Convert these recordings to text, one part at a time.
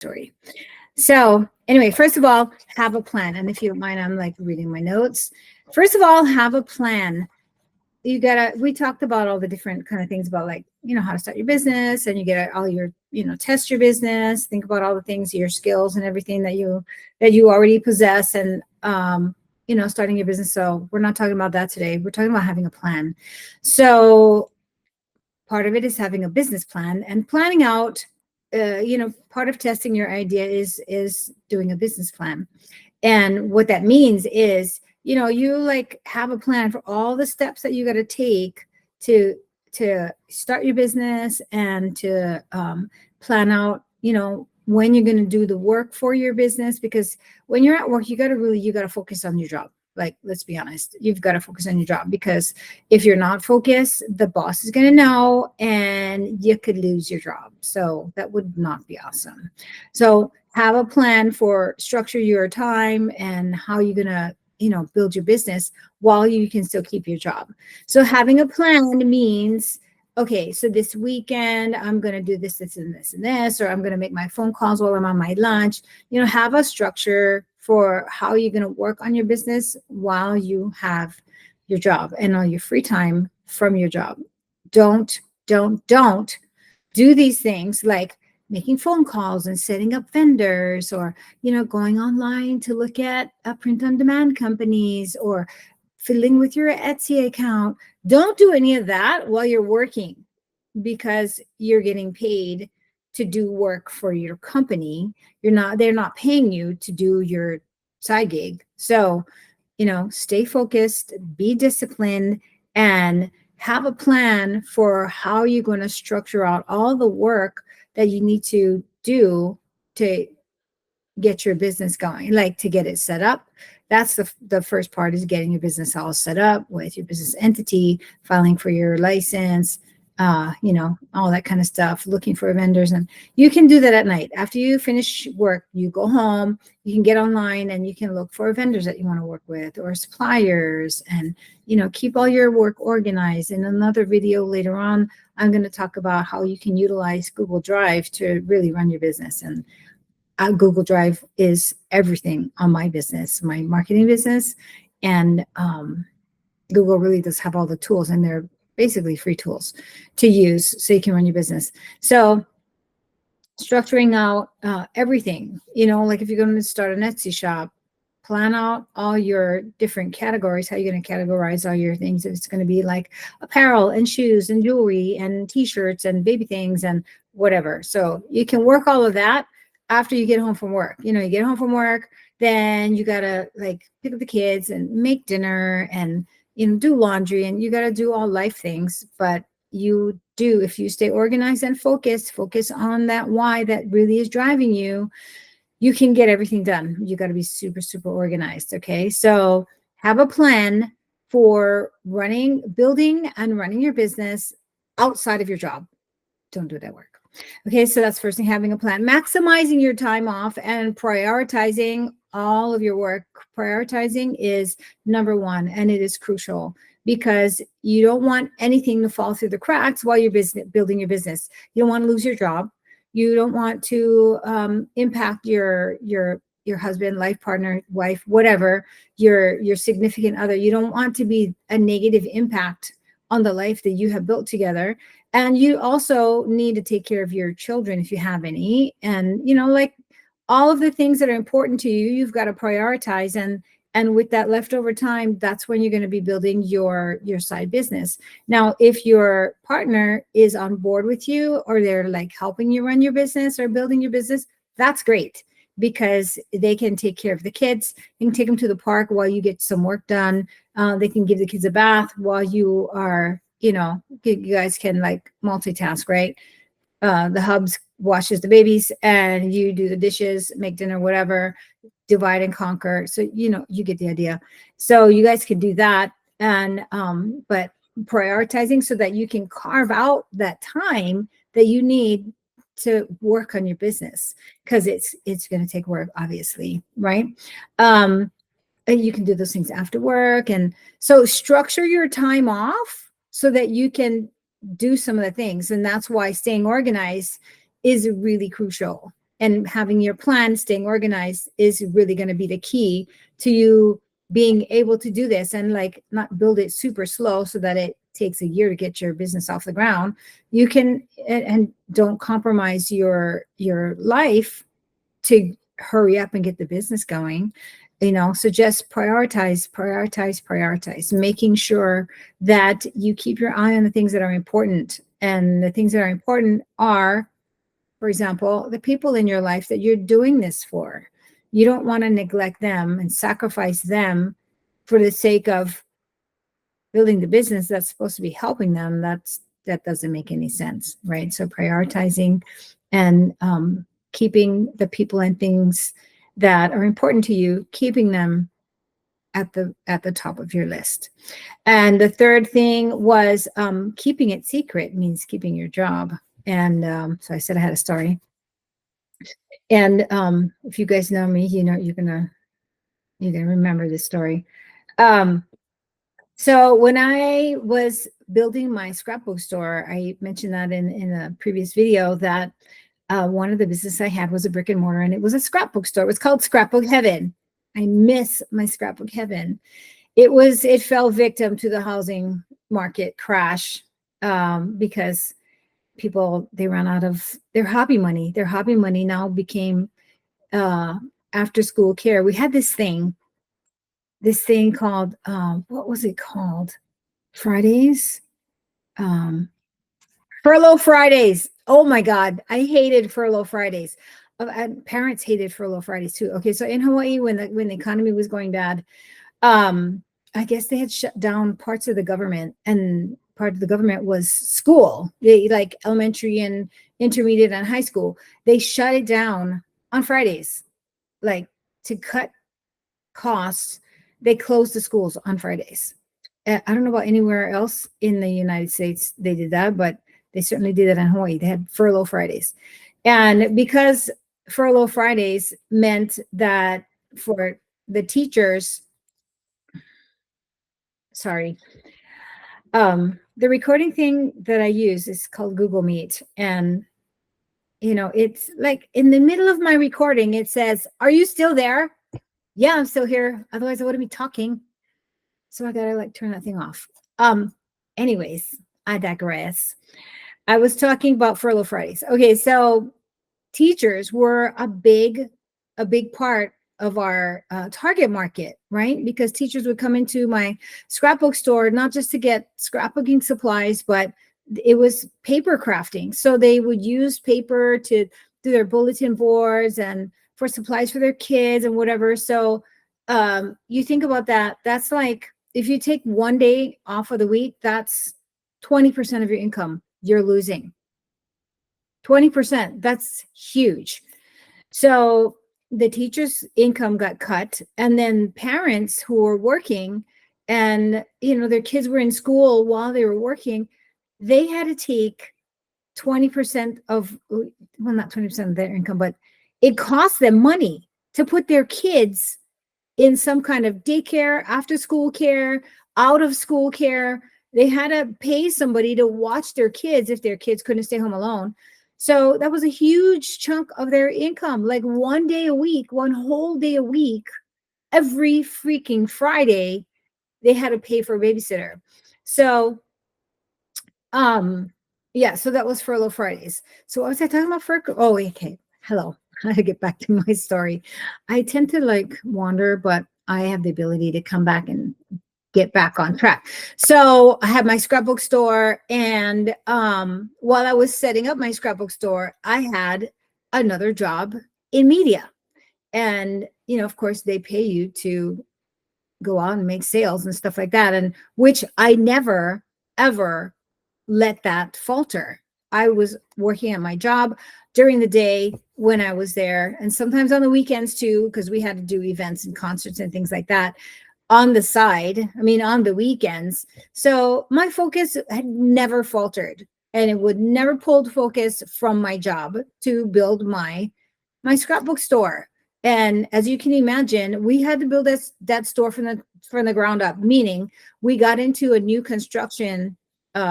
story. So anyway, first of all, have a plan. And if you don't mind, I'm like reading my notes. First of all, have a plan. We talked about all the different kind of things about, like, how to start your business, and you get all your, test your business, think about all the things, your skills and everything that you already possess, and, starting your business. So we're not talking about that today. We're talking about having a plan. So part of it is having a business plan and planning out, part of testing your idea is doing a business plan. And what that means is, you like have a plan for all the steps that you got to take to start your business, and to plan out, when you're going to do the work for your business. Because when you're at work, you got to focus on your job. Like, let's be honest, you've got to focus on your job, because if you're not focused, the boss is going to know and you could lose your job. So that would not be awesome. So have a plan for structure your time and how you're going to, build your business while you can still keep your job. So having a plan means, okay, so this weekend, I'm going to do this, this, and this, and this, or I'm going to make my phone calls while I'm on my lunch. Have a structure for how you're going to work on your business while you have your job and all your free time from your job. Don't do these things like making phone calls and setting up vendors, or, going online to look at print-on-demand companies, or fiddling with your Etsy account. Don't do any of that while you're working, because you're getting paid to do work for your company. They're not paying you to do your side gig. So, stay focused, be disciplined, and have a plan for how you're going to structure out all the work that you need to do to get your business going, like to get it set up. That's the first part, is getting your business all set up with your business entity, filing for your license, all that kind of stuff, looking for vendors. And you can do that at night. After you finish work, you go home, you can get online and you can look for vendors that you want to work with, or suppliers, and, keep all your work organized. In another video later on, I'm going to talk about how you can utilize Google Drive to really run your business. And Google Drive is everything on my business, my marketing business. And Google really does have all the tools, and they're basically free tools to use so you can run your business. So structuring out everything, like if you're going to start an Etsy shop, plan out all your different categories, how you're going to categorize all your things. It's going to be like apparel and shoes and jewelry and t-shirts and baby things and whatever. So you can work all of that after you get home from work. You get home from work, then you got to like pick up the kids and make dinner and, do laundry, and you got to do all life things. But if you stay organized and focus on that why that really is driving you, you can get everything done. You got to be super, super organized. Okay. So have a plan for building and running your business outside of your job. Don't do that work. Okay. So that's first thing, having a plan, maximizing your time off, and prioritizing all of your work. Prioritizing is number one, and it is crucial, because you don't want anything to fall through the cracks while you're building your business. You don't want to lose your job. You don't want to impact your husband, life partner, wife, whatever, your significant other. You don't want to be a negative impact on the life that you have built together. And you also need to take care of your children if you have any. And, like all of the things that are important to you, you've got to prioritize. And with that leftover time, that's when you're going to be building your side business. Now, if your partner is on board with you, or they're like helping you run your business or building your business, that's great, because they can take care of the kids. You can take them to the park while you get some work done. They can give the kids a bath while you are, you guys can like multitask, right? The hubs washes the babies and you do the dishes, make dinner, whatever, divide and conquer. So, you get the idea. So you guys can do that. And, but prioritizing so that you can carve out that time that you need to work on your business, because it's going to take work, obviously, right? And you can do those things after work. And so structure your time off so that you can do some of the things. And that's why staying organized is really crucial. and having your plan, staying organized is really going to be the key to you being able to do this, and like not build it super slow so that it takes a year to get your business off the ground. You can, and don't compromise your life to hurry up and get the business going. So just prioritize, making sure that you keep your eye on the things that are important. And the things that are important are, for example, the people in your life that you're doing this for. You don't want to neglect them and sacrifice them for the sake of building the business that's supposed to be helping them. That doesn't make any sense, right? So prioritizing and keeping the people and things that are important to you, keeping them at the top of your list. And the third thing was keeping it secret means keeping your job. And so I said I had a story. And if you guys know me, you're gonna remember this story. So when I was building my scrapbook store, I mentioned that in a previous video that one of the business I had was a brick and mortar, and it was a scrapbook store. It was called Scrapbook Heaven. I miss my Scrapbook Heaven. It fell victim to the housing market crash because people, they ran out of their hobby money. Their hobby money now became after school care. We had this thing called what was it called? Fridays? Furlough Fridays. Oh my God, I hated Furlough Fridays. And parents hated Furlough Fridays too. Okay, so in Hawaii, when the economy was going bad, I guess they had shut down parts of the government, and part of the government was school. They, like elementary and intermediate and high school, they shut it down on Fridays, like to cut costs. They closed the schools on Fridays. I don't know about anywhere else in the United States they did that, but they certainly did it in Hawaii. They had Furlough Fridays. And because Furlough Fridays meant that for the teachers, sorry, the recording thing that I use is called Google Meet. And, it's like in the middle of my recording, it says, "Are you still there?" Yeah, I'm still here. Otherwise I wouldn't be talking. So I gotta like turn that thing off. Anyways, I digress. I was talking about Furlough Fridays. Okay, so teachers were a big part of our target market, right? Because teachers would come into my scrapbook store, not just to get scrapbooking supplies, but it was paper crafting. So they would use paper to do their bulletin boards and for supplies for their kids and whatever. So you think about that. That's like, if you take one day off of the week, that's 20% of your income you're losing. 20%. That's huge. So the teachers' income got cut, and then parents who were working and their kids were in school while they were working, they had to take 20% of, well, not 20% of their income, but it cost them money to put their kids in some kind of daycare, after school care, out of school care. They had to pay somebody to watch their kids if their kids couldn't stay home alone. So that was a huge chunk of their income, like one day a week, one whole day a week, every freaking Friday, they had to pay for a babysitter. So, yeah, so that was Furlough Fridays. So what was I talking about? Oh, okay. Hello. How to get back to my story. I tend to like wander, but I have the ability to come back and get back on track. So I had my scrapbook store, and while I was setting up my scrapbook store, I had another job in media. And, of course, they pay you to go out and make sales and stuff like that. And which I never, ever let that falter. I was working at my job during the day when I was there, and sometimes on the weekends too, because we had to do events and concerts and things like that on the side. I mean, on the weekends. So my focus had never faltered, and it would never pull focus from my job to build my scrapbook store. And as you can imagine, we had to build that store from the ground up, meaning we got into a new construction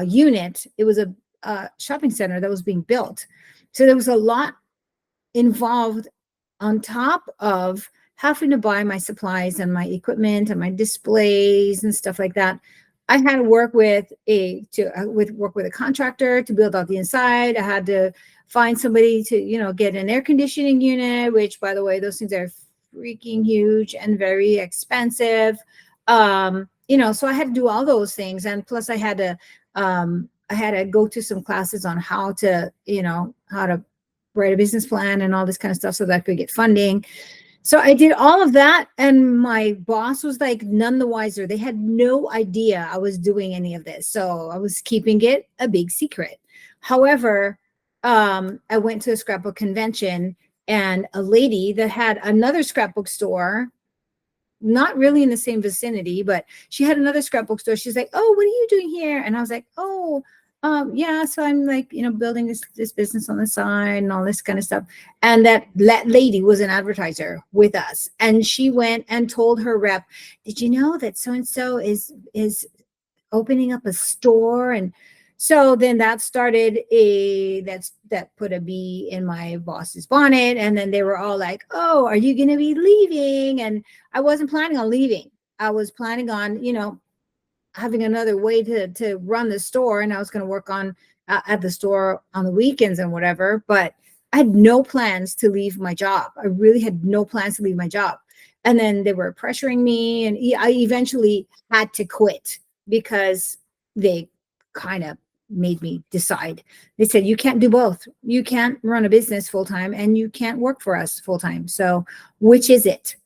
unit. It was a shopping center that was being built. So there was a lot involved on top of having to buy my supplies and my equipment and my displays and stuff like that. I had to work with a contractor to build out the inside. I had to find somebody to, get an air conditioning unit, which, by the way, those things are freaking huge and very expensive. So I had to do all those things. And plus I had to go to some classes on how to write a business plan and all this kind of stuff so that I could get funding. So I did all of that, and my boss was like none the wiser. They had no idea I was doing any of this. So I was keeping it a big secret. However, I went to a scrapbook convention, and a lady that had another scrapbook store, not really in the same vicinity, but she had another scrapbook store. She's like, "Oh, what are you doing here?" And I was like, "Oh, yeah, so I'm like, building this business on the side and all this kind of stuff." And that lady was an advertiser with us, and she went and told her rep, "Did you know that so and so is opening up a store?" And so then that started that put a bee in my boss's bonnet. And then they were all like, "Oh, are you going to be leaving?" And I wasn't planning on leaving. I was planning on, having another way to run the store, and I was going to work on at the store on the weekends and whatever. But I had no plans to leave my job. I really had no plans to leave my job. And then they were pressuring me, and I eventually had to quit because they kind of made me decide. They said, "You can't do both. You can't run a business full time, and you can't work for us full time. So which is it?"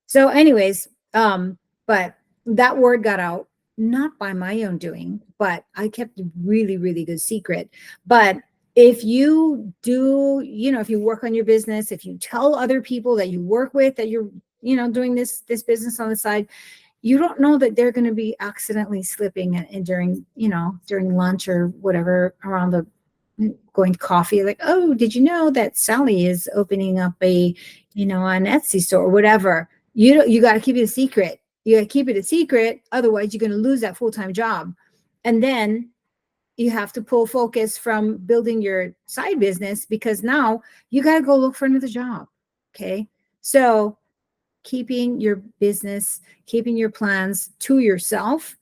So anyways, but that word got out, not by my own doing, but I kept a really, really good secret. But if you do, if you work on your business, if you tell other people that you work with that you're, doing this business on the side, you don't know that they're going to be accidentally slipping and during lunch or whatever, around the going to coffee, like, "Oh, did you know that Sally is opening up an Etsy store," or whatever. You got to keep it a secret. You got to keep it a secret. Otherwise, you're going to lose that full-time job. And then you have to pull focus from building your side business, because now you got to go look for another job. Okay. So keeping your business, keeping your plans to yourself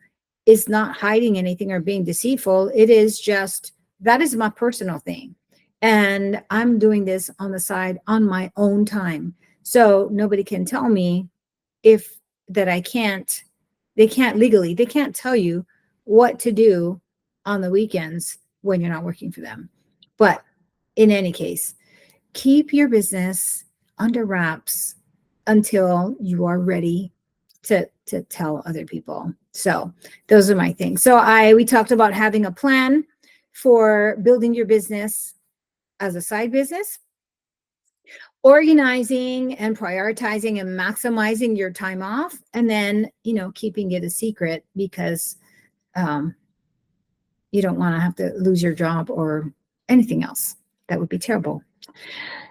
is not hiding anything or being deceitful. It is just, that is my personal thing. And I'm doing this on the side on my own time. So nobody can tell me that I can't, they can't tell you what to do on the weekends when you're not working for them. But in any case, keep your business under wraps until you are ready to tell other people. So those are my things. So we talked about having a plan for building your business as a side business, organizing and prioritizing and maximizing your time off, and then, keeping it a secret, because you don't want to have to lose your job or anything else. That would be terrible.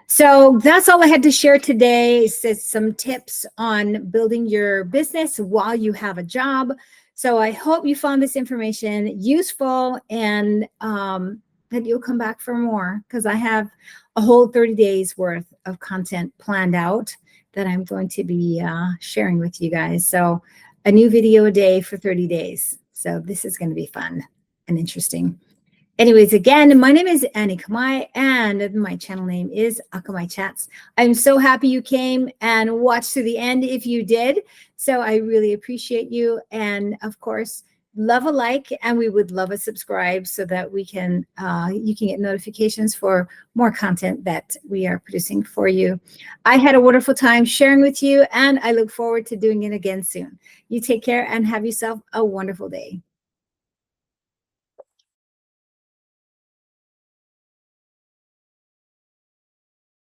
So that's all I had to share today. It's some tips on building your business while you have a job. So I hope you found this information useful, and that you'll come back for more, because I have a whole 30 days worth of content planned out that I'm going to be sharing with you guys. So a new video a day for 30 days. So this is going to be fun and interesting. Anyways, again, my name is AKamai, and my channel name is AKamaiChats. I'm so happy you came and watched to the end if you did. So I really appreciate you. And of course, love a like, and we would love a subscribe so that we can you can get notifications for more content that we are producing for you. I had a wonderful time sharing with you, and I look forward to doing it again soon. You take care and have yourself a wonderful day.